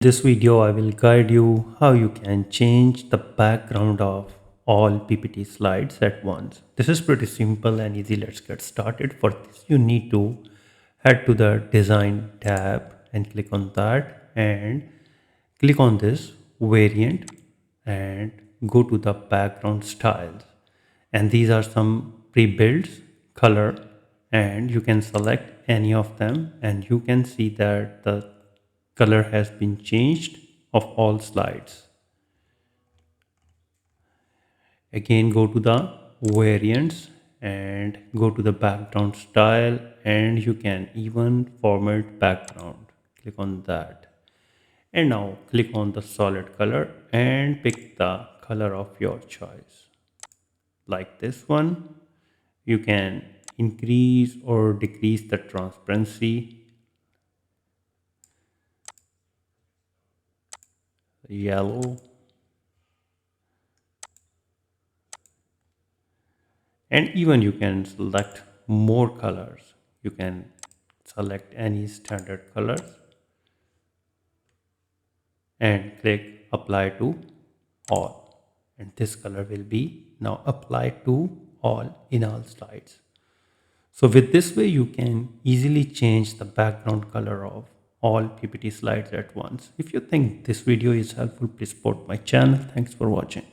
This video I will guide you how you can change the background of all PPT slides at once. This is pretty simple and easy. Let's get started. For this you need to head to the design tab and click on that and click on this variant and go to the background styles, and these are some pre-builds color, and you can select any of them and you can see that the color has been changed of all slides. Again, go to the variants and go to the background style, and you can even format background. Click on that, and now click on the solid color and pick the color of your choice, like this one. You can increase or decrease the transparency, yellow, and even you can select more colors. You can select any standard colors and click apply to all, and this color will be now applied to all in all slides. So with this way you can easily change the background color of all PPT slides at once. If you think this video is helpful, please support my channel. Thanks for watching.